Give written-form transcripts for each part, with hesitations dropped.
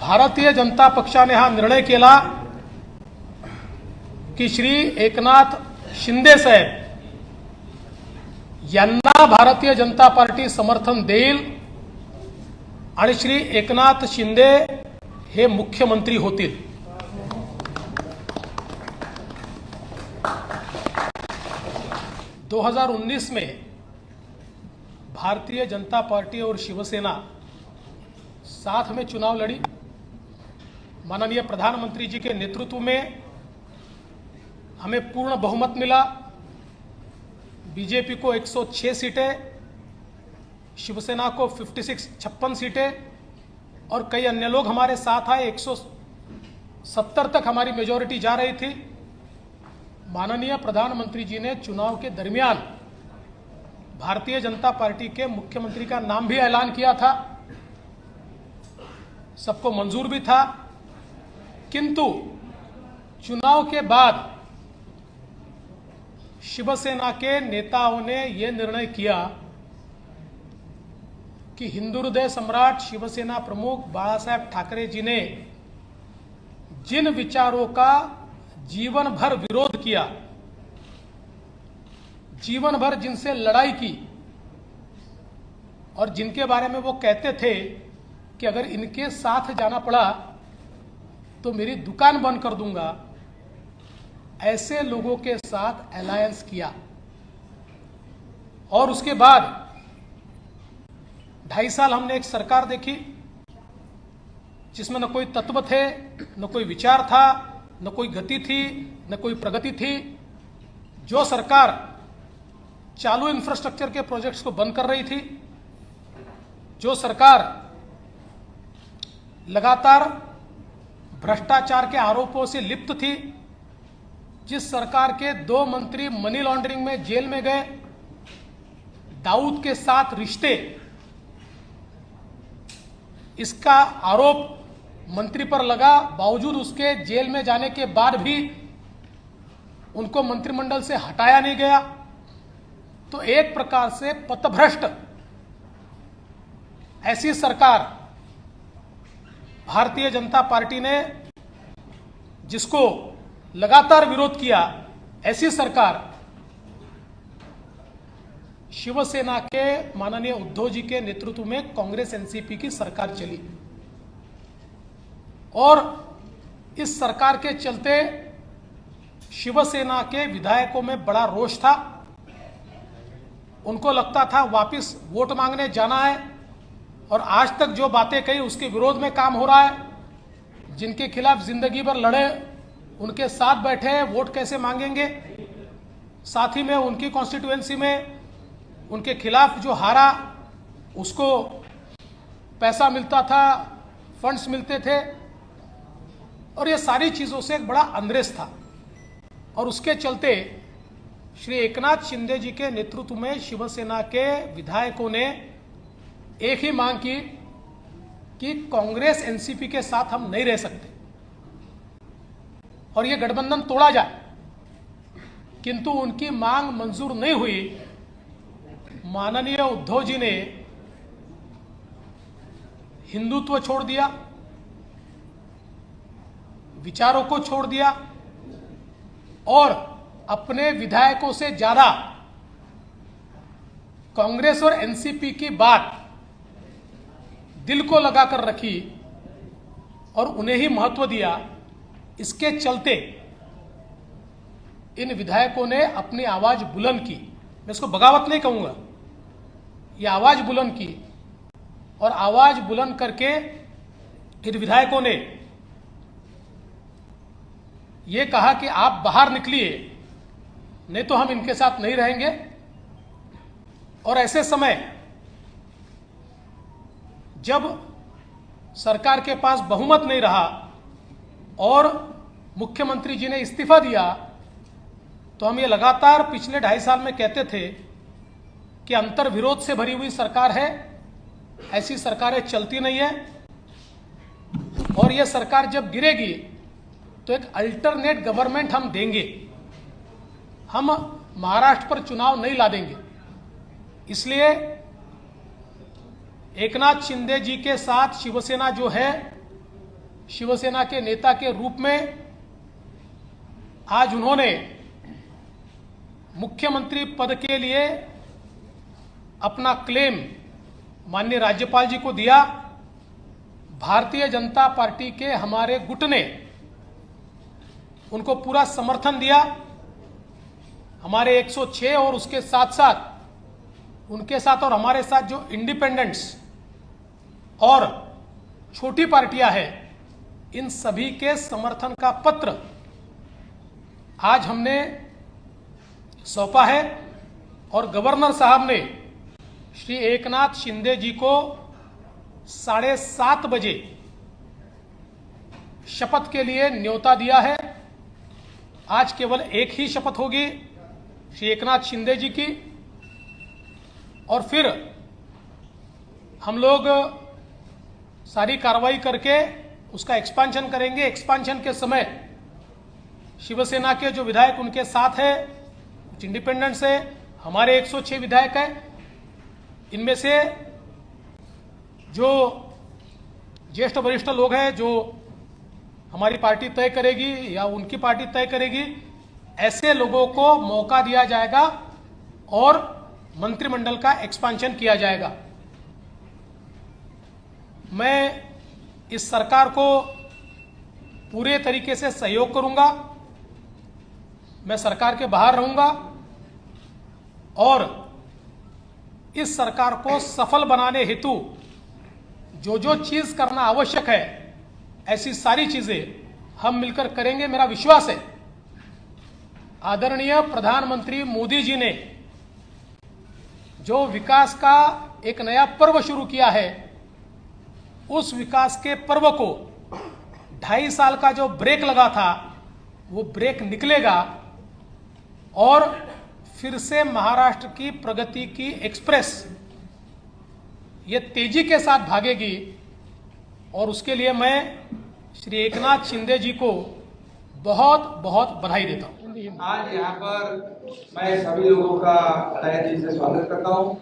भारतीय जनता पक्षाने हा निर्णय केला की श्री एकनाथ शिंदे साहेब यांना भारतीय जनता पार्टी समर्थन देईल आणि श्री एकनाथ शिंदे हे मुख्यमंत्री होतील। दो 2019 में भारतीय जनता पार्टी और शिवसेना साथ में चुनाव लड़ी। माननीय प्रधानमंत्री जी के नेतृत्व में हमें पूर्ण बहुमत मिला। बीजेपी को 106 सीटें, शिवसेना को 56 सीटें और कई अन्य लोग हमारे साथ आए। 170 तक हमारी मेजॉरिटी जा रही थी। माननीय प्रधानमंत्री जी ने चुनाव के दरमियान भारतीय जनता पार्टी के मुख्यमंत्री का नाम भी ऐलान किया था, सबको मंजूर भी था। किंतु चुनाव के बाद शिवसेना के नेताओं ने यह निर्णय किया कि हिंदू हृदय सम्राट शिवसेना प्रमुख बाला साहेब ठाकरे जी ने जिन विचारों का जीवन भर विरोध किया, जीवन भर जिनसे लड़ाई की और जिनके बारे में वो कहते थे कि अगर इनके साथ जाना पड़ा तो मेरी दुकान बंद कर दूंगा, ऐसे लोगों के साथ अलायंस किया। और उसके बाद 2.5 साल हमने एक सरकार देखी जिसमें न कोई तत्व थे, न कोई विचार था, न कोई गति थी, न कोई प्रगति थी। जो सरकार चालू इंफ्रास्ट्रक्चर के प्रोजेक्ट्स को बंद कर रही थी, जो सरकार लगातार भ्रष्टाचार के आरोपों से लिप्त थी, जिस सरकार के 2 मंत्री मनी लॉन्ड्रिंग में जेल में गए, दाऊद के साथ रिश्ते, इसका आरोप मंत्री पर लगा, बावजूद उसके जेल में जाने के बाद भी उनको मंत्रिमंडल से हटाया नहीं गया। तो एक प्रकार से पथभ्रष्ट ऐसी सरकार भारतीय जनता पार्टी ने, जिसको लगातार विरोध किया, ऐसी सरकार शिवसेना के माननीय उद्धव जी के नेतृत्व में कांग्रेस एनसीपी की सरकार चली। और इस सरकार के चलते शिवसेना के विधायकों में बड़ा रोष था। उनको लगता था वापस वोट मांगने जाना है और आज तक जो बातें कही उसके विरोध में काम हो रहा है। जिनके खिलाफ जिंदगी भर लड़े, उनके साथ बैठे हैं, वोट कैसे मांगेंगे। साथ ही में उनकी कॉन्स्टिट्यूएंसी में उनके खिलाफ जो हारा, उसको पैसा मिलता था, फंड्स मिलते थे, और ये सारी चीजों से एक बड़ा अनरेस था। और उसके चलते श्री एकनाथ शिंदे जी के नेतृत्व में शिवसेना के विधायकों ने एक ही मांग की कि कांग्रेस एनसीपी के साथ हम नहीं रह सकते और ये गठबंधन तोड़ा जाए। किंतु उनकी मांग मंजूर नहीं हुई। माननीय उद्धव जी ने हिंदुत्व छोड़ दिया, विचारों को छोड़ दिया और अपने विधायकों से ज्यादा कांग्रेस और एनसीपी की बात दिल को लगाकर रखी और उन्हें ही महत्व दिया। इसके चलते इन विधायकों ने अपनी आवाज बुलंद की। मैं इसको बगावत नहीं कहूंगा, ये आवाज बुलंद की। और आवाज बुलंद करके इन विधायकों ने ये कहा कि आप बाहर निकलिए, नहीं तो हम इनके साथ नहीं रहेंगे। और ऐसे समय जब सरकार के पास बहुमत नहीं रहा और मुख्यमंत्री जी ने इस्तीफा दिया, तो हम ये लगातार पिछले 2.5 साल में कहते थे कि अंतर विरोध से भरी हुई सरकार है, ऐसी सरकारें चलती नहीं है। और यह सरकार जब गिरेगी तो एक अल्टरनेट गवर्नमेंट हम देंगे, हम महाराष्ट्र पर चुनाव नहीं ला देंगे। इसलिए एकनाथ शिंदे जी के साथ शिवसेना जो है शिवसेना के नेता के रूप में आज उन्होंने मुख्यमंत्री पद के लिए अपना क्लेम माननीय राज्यपाल जी को दिया। भारतीय जनता पार्टी के हमारे गुट ने उनको पूरा समर्थन दिया। हमारे 106 और उसके साथ साथ उनके साथ और हमारे साथ जो इंडिपेंडेंट्स और छोटी पार्टियां हैं, इन सभी के समर्थन का पत्र आज हमने सौंपा है और गवर्नर साहब ने श्री एकनाथ शिंदे जी को 7:30 बजे शपथ के लिए न्योता दिया है। आज केवल एक ही शपथ होगी श्री एकनाथ शिंदे जी की, और फिर हम लोग सारी कार्रवाई करके उसका एक्सपांशन करेंगे। एक्सपांशन के समय शिवसेना के जो विधायक उनके साथ है, कुछ इंडिपेंडेंट्स है, हमारे 106 विधायक हैं। इनमें से जो ज्येष्ठ वरिष्ठ लोग हैं, जो हमारी पार्टी तय करेगी या उनकी पार्टी तय करेगी, ऐसे लोगों को मौका दिया जाएगा और मंत्रिमंडल का एक्सपांशन किया जाएगा। मैं इस सरकार को पूरे तरीके से सहयोग करूंगा। मैं सरकार के बाहर रहूंगा और इस सरकार को सफल बनाने हेतु जो जो चीज करना आवश्यक है, ऐसी सारी चीजें हम मिलकर करेंगे। मेरा विश्वास है आदरणीय प्रधानमंत्री मोदी जी ने जो विकास का एक नया पर्व शुरू किया है, उस विकास के पर्व को 2.5 साल का जो ब्रेक लगा था, वो ब्रेक निकलेगा और फिर से महाराष्ट्र की प्रगति की एक्सप्रेस ये तेजी के साथ भागेगी। और उसके लिए मैं श्री एकनाथ शिंदे जी को बहुत बहुत बधाई देता हूं। आज यहाँ पर मैं सभी लोगों का तहे दिल से स्वागत करता हूँ।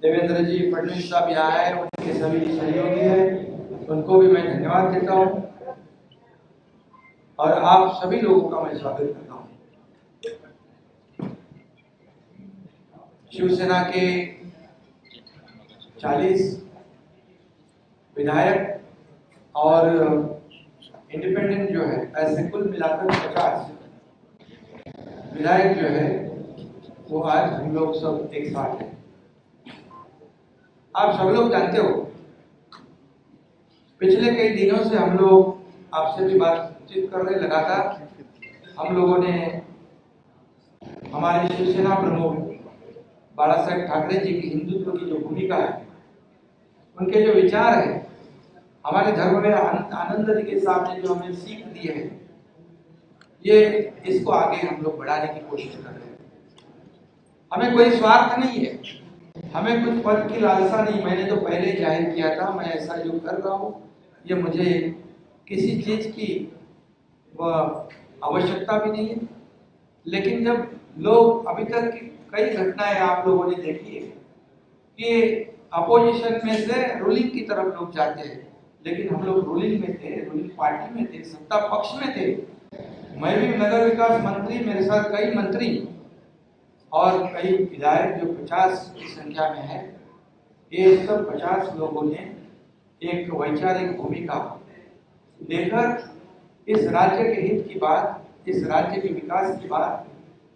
देवेंद्र जी फडणवीस साहब यहाँ आए, उनके सभी सहयोगी हैं, उनको भी मैं धन्यवाद देता हूँ और आप सभी लोगों का मैं स्वागत करता हूँ। शिवसेना के 40 विधायक और इंडिपेंडेंट जो है, ऐसे कुल मिलाकर 50 विधायक जो है, वो आज हम लोग सब एक साथ हैं। आप सब लोग जानते हो, पिछले कई दिनों से हम लोग आपसे भी बातचीत कर रहे लगातार। हम लोगों ने हमारे शिवसेना प्रमुख बाला साहेब ठाकरे जी की हिंदुत्व की जो भूमिका है, उनके जो विचार है, हमारे धर्म में आनंद के सामने जो हमें सीख दी है, ये इसको आगे हम लोग बढ़ाने की कोशिश कर रहे हैं। हमें कोई स्वार्थ नहीं है, हमें कुछ पद की लालसा नहीं। मैंने तो पहले जाहिर किया था, मैं ऐसा जो कर रहा हूँ ये मुझे किसी चीज की आवश्यकता भी नहीं है। लेकिन जब लोग अभी तक की कई घटनाएं आप लोगों ने देखी है कि अपोजिशन में से रूलिंग की तरफ लोग जाते हैं, लेकिन हम लोग रूलिंग में थे, रूलिंग पार्टी में थे, सत्ता पक्ष में थे। मैं भी नगर विकास मंत्री, मेरे साथ कई मंत्री और कई विधायक जो 50 की संख्या में है, ये सब 50 लोगों ने एक वैचारिक भूमिका लेकर इस राज्य के हित की बात, इस राज्य के विकास की बात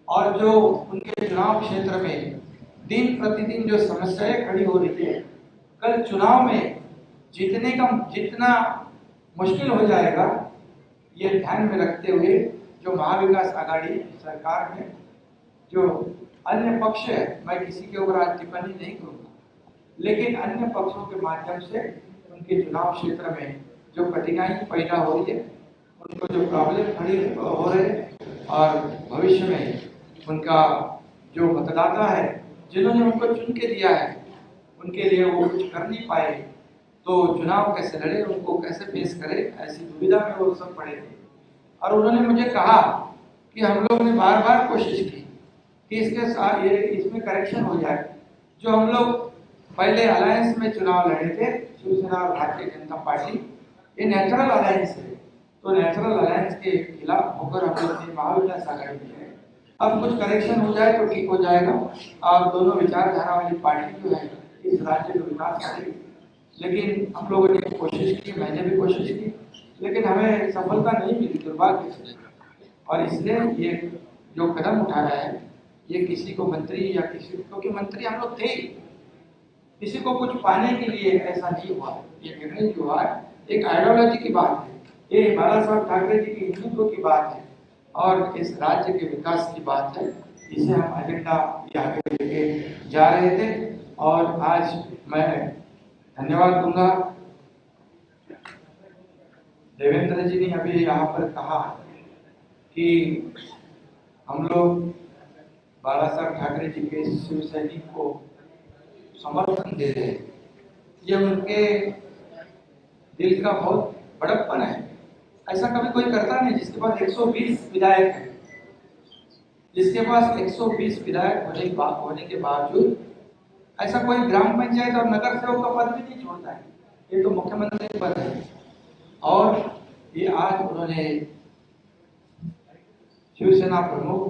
और जो उनके चुनाव क्षेत्र में दिन प्रतिदिन जो समस्याएं खड़ी हो रही है, कल चुनाव में जीतने का जितना मुश्किल हो जाएगा, ये ध्यान में रखते हुए जो महाविकास आघाड़ी सरकार में जो अन्य पक्ष है, मैं किसी के ऊपर आज टिप्पणी नहीं करूंगा, लेकिन अन्य पक्षों के माध्यम से उनके चुनाव क्षेत्र में जो कठिनाई पैदा हो रही है, उनको जो प्रॉब्लम खड़ी हो रहे हैं और भविष्य में उनका जो मतदाता है, जिन्होंने उनको चुन के दिया है, उनके लिए वो कुछ कर नहीं पाए, तो चुनाव कैसे लड़े, उनको कैसे पेश करे, ऐसी दुविधा में वो सब पड़े थे। और उन्होंने मुझे कहा कि हम लोग ने बार बार कोशिश की कि इसके साथ ये इसमें करेक्शन हो जाए। जो हम लोग पहले अलायंस में चुनाव लड़े थे, शिवसेना और भारतीय जनता पार्टी, ये नेचुरल अलायंस है। तो नेचुरल अलायंस के खिलाफ होकर हम लोग ने महाविकास आघाड़ी में है। अब कुछ करेक्शन हो जाए तो ठीक हो जाएगा। और दोनों विचारधारा वाली पार्टी जो है इस राज्य का विकास करेगी। लेकिन हम लोगों ने कोशिश की, मैंने भी कोशिश की, लेकिन हमें सफलता नहीं मिली, दुर्भाग्य से। और इसलिए ये जो कदम उठाया है ये किसी को मंत्री या किसी, क्योंकि मंत्री हम लोग थे, किसी को कुछ पाने के लिए ऐसा नहीं हुआ। ये निर्णय जो हुआ एक आइडियोलॉजी की बात है, ये बाला साहब ठाकरे जी की हिंदुत्व की बात है और इस राज्य के विकास की बात है। इसे हम एजेंडा आगे लेके जा रहे थे। और आज मैं धन्यवाद दूंगा देवेंद्र जी ने अभी यहाँ पर कहा कि हम लोग बाला साहब ठाकरे जी के शिव सैनिक को समर्थन दे रहे हैं। ये उनके दिल का बहुत बड़प्पन है। ऐसा कभी कोई करता नहीं जिसके पास 120 विधायक है, जिसके पास 120 विधायक होने के बावजूद ऐसा कोई ग्राम पंचायत और नगर सेवक का पद भी नहीं छोड़ता है। ये तो मुख्यमंत्री पद है। और ये आज उन्होंने शिवसेना प्रमुख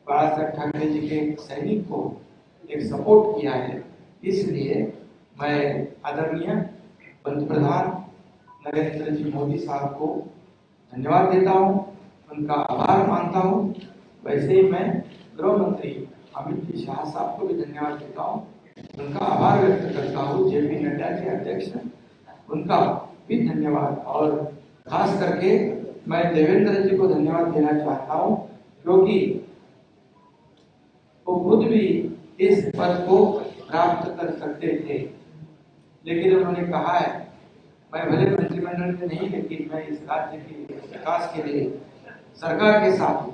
बाला साहब ठाकरे जी के सैनिक को एक सपोर्ट किया है। इसलिए मैं आदरणीय पंतप्रधान नरेंद्र जी मोदी साहब को धन्यवाद देता हूं, उनका आभार मानता हूं। वैसे ही मैं गृह मंत्री अमित जी शाह साहब को भी धन्यवाद देता हूं, उनका आभार व्यक्त करता हूं। जेपी नड्डा के अध्यक्ष उनका भी धन्यवाद। और खास करके मैं देवेंद्र जी को धन्यवाद देना चाहता हूं, क्योंकि वो खुद भी इस पद को प्राप्त कर सकते थे, लेकिन उन्होंने कहा है मैं भले मंत्रिमंडल में नहीं, लेकिन मैं इस राज्य के विकास के लिए सरकार के साथ हूं।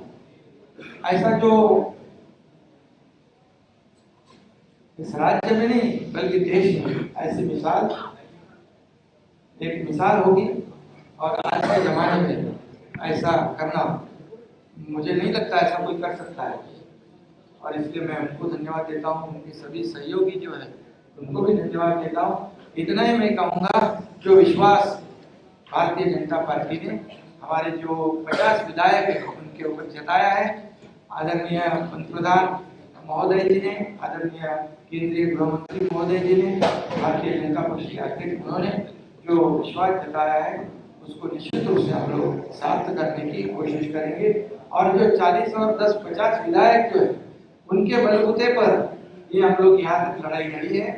ऐसा जो इस राज्य में नहीं बल्कि देश में ऐसी मिसाल एक मिसाल होगी। और आज के जमाने में ऐसा करना मुझे नहीं लगता ऐसा कोई कर सकता है। और इसलिए मैं उनको धन्यवाद देता हूँ, उनके सभी सहयोगी जो है उनको भी धन्यवाद देता हूँ। इतना ही मैं कहूँगा, जो विश्वास भारतीय जनता पार्टी ने हमारे जो 50 विधायक है उनके ऊपर जताया है, आदरणीय पंतप्रधान महोदय जी ने, आदरणीय केंद्रीय गृह मंत्री महोदय जी ने, भारतीय जनता पार्टी के अध्यक्ष उन्होंने जो विश्वास जताया है उसको निश्चित रूप से हम लोग सार्थ करने की कोशिश करेंगे। और जो 40 और 10-50 विधायक जो है उनके बलबूते पर ये हम लोग यहाँ तक लड़ाई लड़ी है,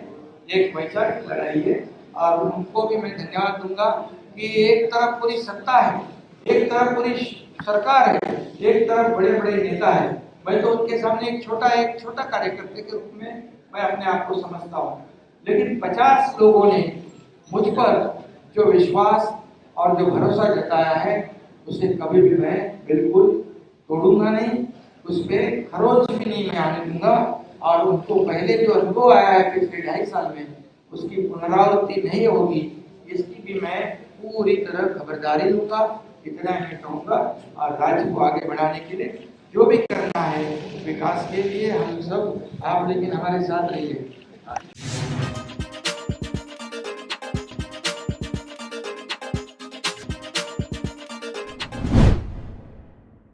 एक वैचारिक लड़ाई है। और उनको भी मैं धन्यवाद दूंगा कि एक तरफ पूरी सत्ता है, एक तरफ पूरी सरकार है, एक तरफ बड़े बड़े नेता है। मैं तो उनके सामने एक छोटा कार्यकर्ता के रूप में मैं अपने आप को समझता हूँ। लेकिन 50 लोगों ने मुझ पर जो विश्वास और जो भरोसा जताया है उसे कभी भी मैं बिल्कुल तोड़ूंगा नहीं, उस पर खरोच भी नहीं मैं आने दूंगा। और उनको पहले जो अनुभव आया है पिछले 2.5 साल में उसकी पुनरावृत्ति नहीं होगी, इसकी भी मैं पूरी तरह खबरदारी लूंगा। इतना मैं कहूँगा। और राज्य को आगे बढ़ाने के लिए जो भी करना है विकास के लिए हम सब, आप लेकिन हमारे साथ रहिए।